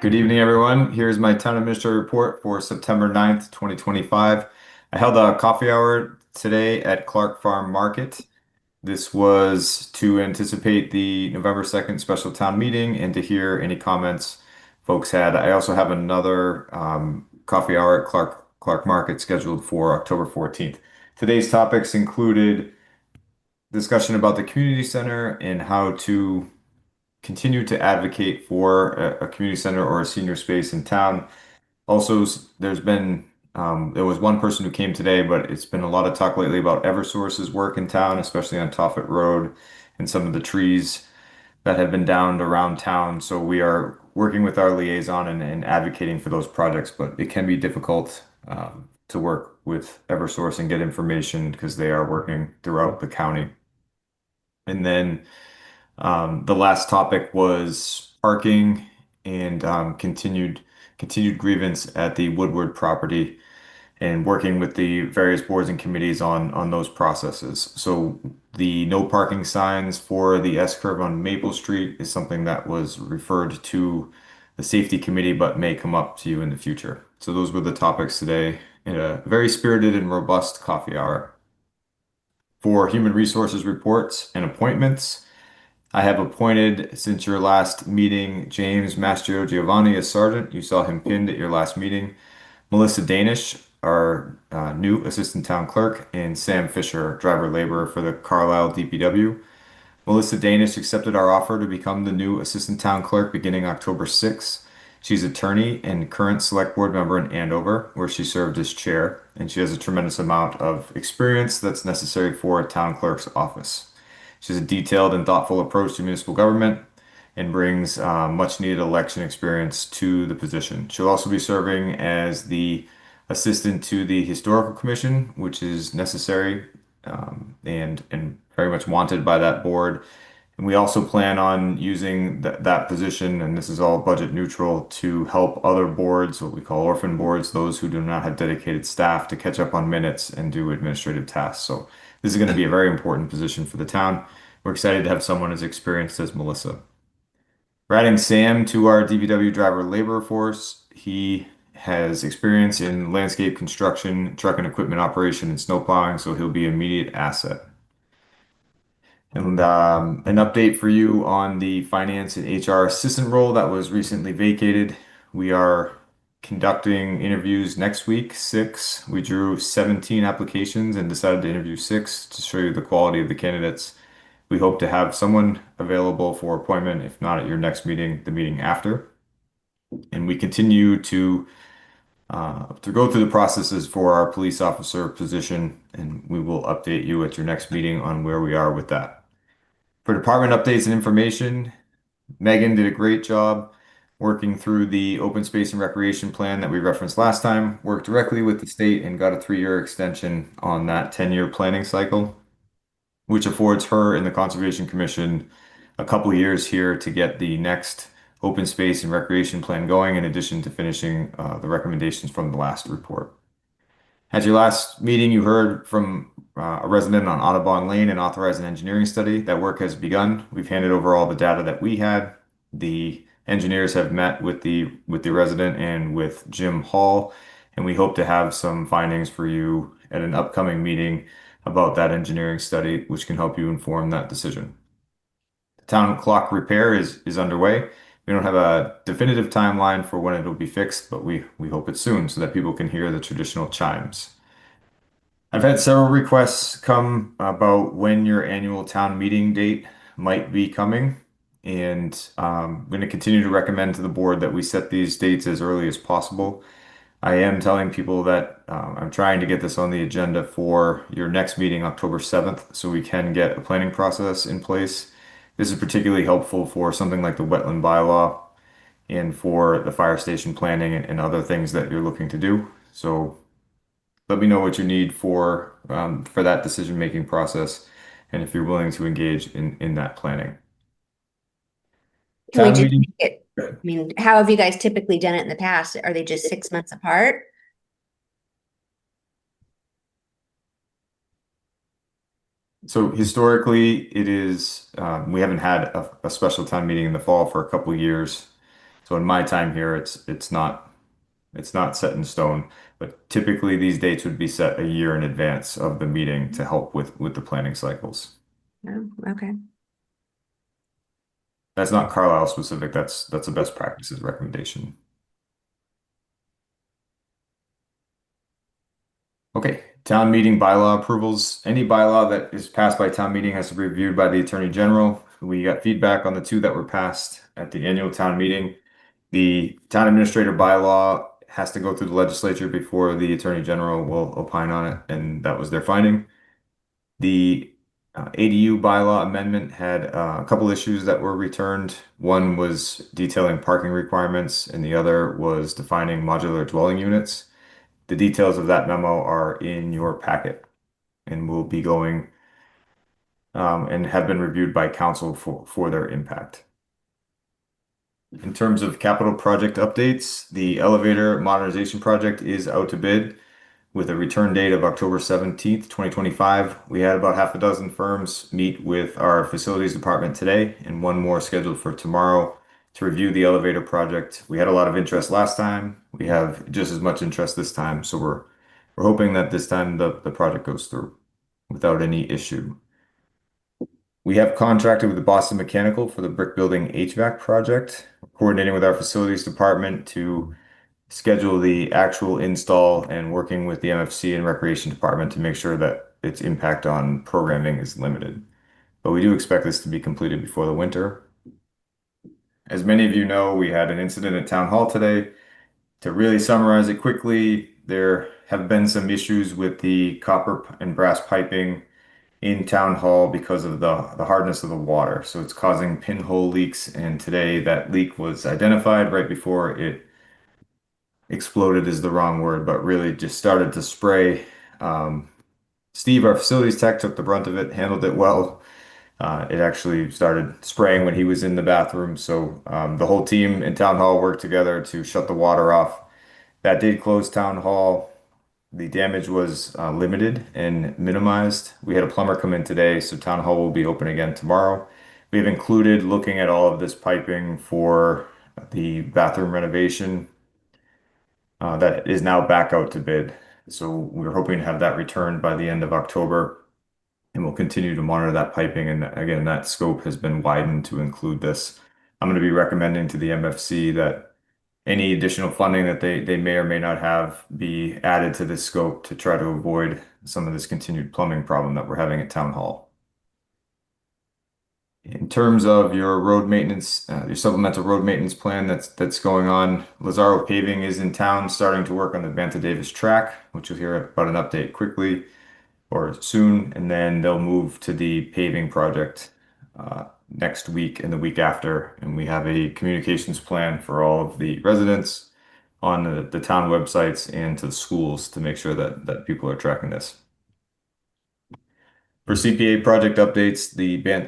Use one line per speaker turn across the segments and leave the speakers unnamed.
Good evening, everyone. Here's my town administrator report for September 9th, 2025. I held a coffee hour today at Clark Farm Market. This was to anticipate the November 2nd special town meeting and to hear any comments folks had. I also have another coffee hour at Clark Market scheduled for October 14th. Today's topics included discussion about the community center and how to continue to advocate for a community center or a senior space in town. Also, there's been there was one person who came today, but it's been a lot of talk lately about Eversource's work in town, especially on Tophet Road and some of the trees that have been downed around town. So we are working with our liaison and advocating for those projects, but it can be difficult to work with Eversource and get information because they are working throughout the county. And then the last topic was parking and continued grievance at the Woodward property and working with the various boards and committees on those processes. So the no parking signs for the S curve on Maple Street is something that was referred to the safety committee, but may come up to you in the future. So those were the topics today in a very spirited and robust coffee hour. For human resources reports and appointments, I have appointed since your last meeting James Mastro Giovanni as sergeant. You saw him pinned at your last meeting. Melissa Danish, our new assistant town clerk, and Sam Fisher, driver laborer for the Carlisle DPW. Melissa Danish accepted our offer to become the new assistant town clerk beginning October 6th. She's attorney and current select board member in Andover, where she served as chair, and she has a tremendous amount of experience that's necessary for a town clerk's office. She has a detailed and thoughtful approach to municipal government and brings much needed election experience to the position. She'll also be serving as the assistant to the Historical Commission, which is necessary and very much wanted by that board. And we also plan on using that position, and this is all budget neutral, to help other boards, what we call orphan boards, those who do not have dedicated staff to catch up on minutes and do administrative tasks. So this is going to be a very important position for the town. We're excited to have someone as experienced as Melissa. We're adding Sam to our DPW driver labor force. He has experience in landscape construction, truck and equipment operation, and snow plowing, so he'll be an immediate asset. And an update for you on the finance and HR assistant role that was recently vacated. We are conducting interviews next week, six. We drew 17 applications and decided to interview six to show you the quality of the candidates. We hope to have someone available for appointment, if not at your next meeting, the meeting after. And we continue to go through the processes for our police officer position, and we will update you at your next meeting on where we are with that. For department updates and information, Megan did a great job working through the open space and recreation plan that we referenced last time, worked directly with the state and got a 3-year extension on that 10-year planning cycle, which affords her and the Conservation Commission a couple of years here to get the next open space and recreation plan going, in addition to finishing the recommendations from the last report. At your last meeting, you heard from a resident on Audubon Lane and authorized an engineering study. That work has begun. We've handed over all the data that we had. The engineers have met with the resident and with Jim Hall, and we hope to have some findings for you at an upcoming meeting about that engineering study, which can help you inform that decision. The town clock repair is underway. We don't have a definitive timeline for when it'll be fixed, but we hope it's soon so that people can hear the traditional chimes. I've had several requests come about when your annual town meeting date might be coming, and I'm going to continue to recommend to the board that we set these dates as early as possible. I am telling people that I'm trying to get this on the agenda for your next meeting, October 7th, so we can get a planning process in place. This is particularly helpful for something like the wetland bylaw and for the fire station planning and other things that you're looking to do. So let me know what you need for that decision-making process and if you're willing to engage in that planning.
Can we
Town
just
meeting.
make it, I mean, how have you guys typically done it in the past? Are they just 6 months apart?
So historically, it is we haven't had a special town meeting in the fall for a couple of years. So in my time here, it's not set in stone, but typically these dates would be set a year in advance of the meeting to help with the planning cycles.
Oh, okay.
That's not Carlisle specific. That's a best practices recommendation. Okay, town meeting bylaw approvals. Any bylaw that is passed by town meeting has to be reviewed by the Attorney General. We got feedback on the two that were passed at the annual town meeting. The town administrator bylaw has to go through the legislature before the Attorney General will opine on it, and that was their finding. The ADU bylaw amendment had a couple issues that were returned. One was detailing parking requirements, and the other was defining modular dwelling units. The details of that memo are in your packet and will be going and have been reviewed by council for their impact. In terms of capital project updates, the elevator modernization project is out to bid with a return date of October 17th, 2025. We had about half a dozen firms meet with our facilities department today and one more scheduled for tomorrow to review the elevator project. We had a lot of interest last time. We have just as much interest this time, so we're hoping that this time the project goes through without any issue. We have contracted with the Boston Mechanical for the brick building HVAC project, coordinating with our facilities department to schedule the actual install and working with the MFC and Recreation Department to make sure that its impact on programming is limited. But we do expect this to be completed before the winter. As many of you know, we had an incident at Town Hall today. To really summarize it quickly, there have been some issues with the copper and brass piping in Town Hall because of the hardness of the water. So it's causing pinhole leaks, and today that leak was identified right before it exploded is the wrong word, but really just started to spray. Um, Steve, our facilities tech, took the brunt of it, handled it well. It actually started spraying when he was in the bathroom. So the whole team in Town Hall worked together to shut the water off. That did close Town Hall. The damage was limited and minimized. We had a plumber come in today, so Town Hall will be open again tomorrow. We have included looking at all of this piping for the bathroom renovation that is now back out to bid. So we're hoping to have that returned by the end of October, and we'll continue to monitor that piping. And again, that scope has been widened to include this. I'm going to be recommending to the MFC that any additional funding that they may or may not have be added to this scope to try to avoid some of this continued plumbing problem that we're having at Town Hall. In terms of your road maintenance, your supplemental road maintenance plan that's going on, Lazaro Paving is in town starting to work on the Vanta Davis track, which you'll hear about an update quickly or soon, and then they'll move to the paving project next week and the week after. And we have a communications plan for all of the residents on the town websites and to the schools to make sure that people are tracking this. For CPA project updates,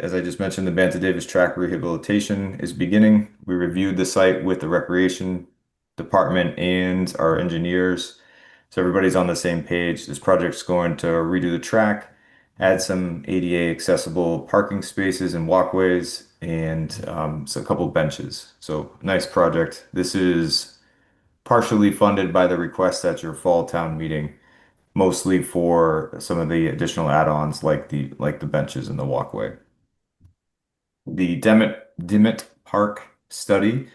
as I just mentioned, the Banta Davis track rehabilitation is beginning. We reviewed the site with the recreation department and our engineers. So everybody's on the same page. This project's going to redo the track, add some ADA accessible parking spaces and walkways, and so a couple benches. So nice project. This is partially funded by the request at your fall town meeting, mostly for some of the additional add-ons like the benches and the walkway. The Dimmitt Park study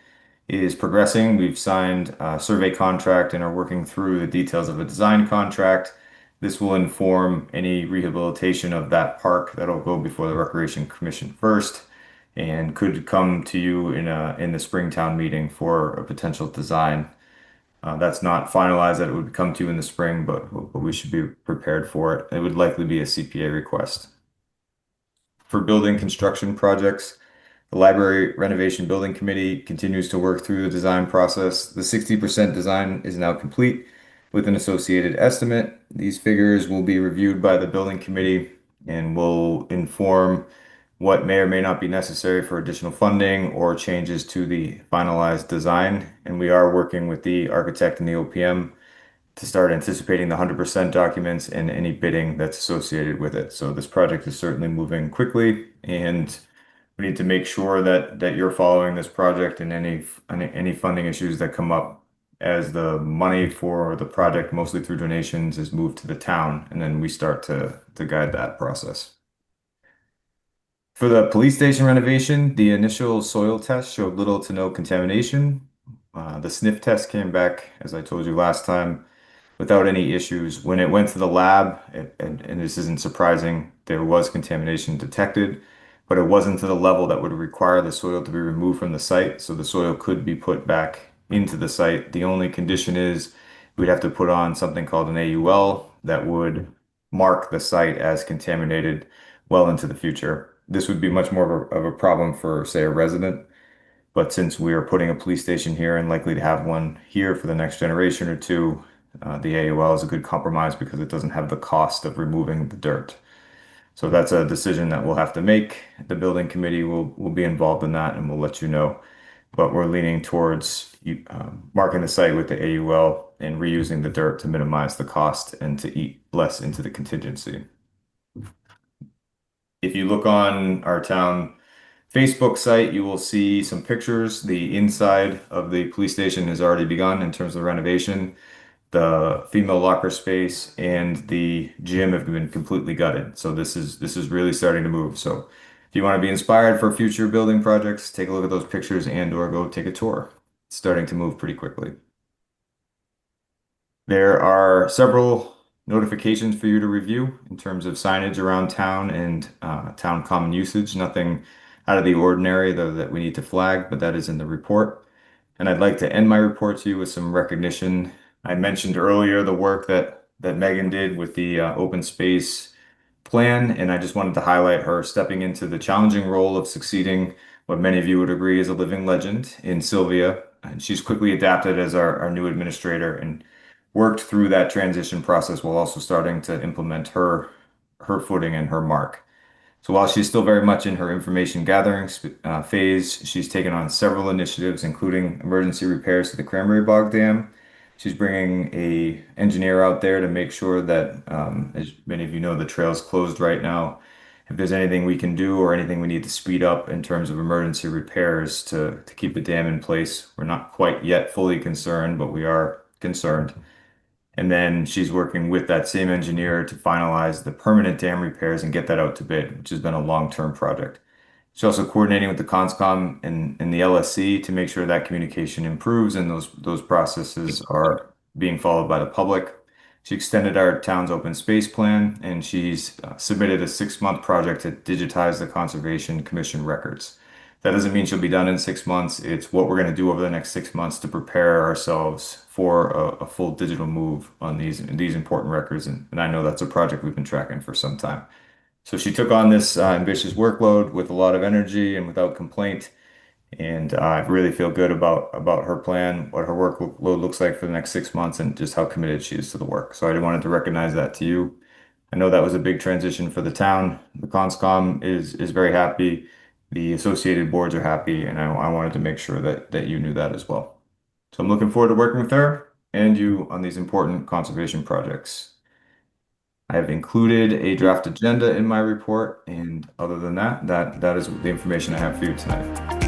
is progressing. We've signed a survey contract and are working through the details of a design contract. This will inform any rehabilitation of that park. That'll go before the Recreation Commission first and could come to you in the Springtown meeting for a potential design. That's not finalized that it would come to you in the spring, but we should be prepared for it. It would likely be a CPA request. For building construction projects, the Library Renovation Building Committee continues to work through the design process. The 60% design is now complete with an associated estimate. These figures will be reviewed by the building committee and will inform what may or may not be necessary for additional funding or changes to the finalized design. And we are working with the architect and the OPM to start anticipating the 100% documents and any bidding that's associated with it. So this project is certainly moving quickly, and We need to make sure that you're following this project and any funding issues that come up as the money for the project, mostly through donations, is moved to the town, and then we start to guide that process. For the police station renovation, the initial soil test showed little to no contamination. The sniff test came back, as I told you last time, without any issues. When it went to the lab, and this isn't surprising, there was contamination detected, but it wasn't to the level that would require the soil to be removed from the site, so the soil could be put back into the site. The only condition is we'd have to put on something called an AUL that would mark the site as contaminated well into the future. This would be much more of a problem for, say, a resident. But since we are putting a police station here and likely to have one here for the next generation or two, the AOL is a good compromise because it doesn't have the cost of removing the dirt. So that's a decision that we'll have to make. The building committee will be involved in that and we'll let you know. But we're leaning towards marking the site with the AUL and reusing the dirt to minimize the cost and to eat less into the contingency. If you look on our town Facebook site, you will see some pictures. The inside of the police station has already begun in terms of renovation. The female locker space and the gym have been completely gutted. So this is really starting to move. So if you want to be inspired for future building projects, take a look at those pictures and or go take a tour. It's starting to move pretty quickly. There are several notifications for you to review in terms of signage around town and town common usage. Nothing out of the ordinary, though, that we need to flag, but that is in the report. And I'd like to end my report to you with some recognition. I mentioned earlier the work that Megan did with the open space plan, and I just wanted to highlight her stepping into the challenging role of succeeding what many of you would agree is a living legend in Sylvia. And she's quickly adapted as our new administrator and worked through that transition process while also starting to implement her footing and her mark. So while she's still very much in her information gathering phase, she's taken on several initiatives, including emergency repairs to the Cranberry Bog Dam. She's bringing a engineer out there to make sure that, as many of you know, the trail's closed right now. If there's anything we can do or anything we need to speed up in terms of emergency repairs to keep the dam in place, we're not quite yet fully concerned, but we are concerned. And then she's working with that same engineer to finalize the permanent dam repairs and get that out to bid, which has been a long-term project. She's also coordinating with the Conscom and the LSC to make sure that communication improves and those processes are being followed by the public. She extended our town's open space plan and she's submitted a 6-month project to digitize the Conservation Commission records. That doesn't mean she'll be done in 6 months. It's what we're going to do over the next 6 months to prepare ourselves for a full digital move on these important records. And I know that's a project we've been tracking for some time. So she took on this ambitious workload with a lot of energy and without complaint. And I really feel good about her plan, what her workload looks like for the next 6 months, and just how committed she is to the work. So I wanted to recognize that to you. I know that was a big transition for the town. The Conscom is very happy. The associated boards are happy, and I wanted to make sure that you knew that as well. So I'm looking forward to working with her and you on these important conservation projects. I have included a draft agenda in my report, and other than that, that is the information I have for you tonight.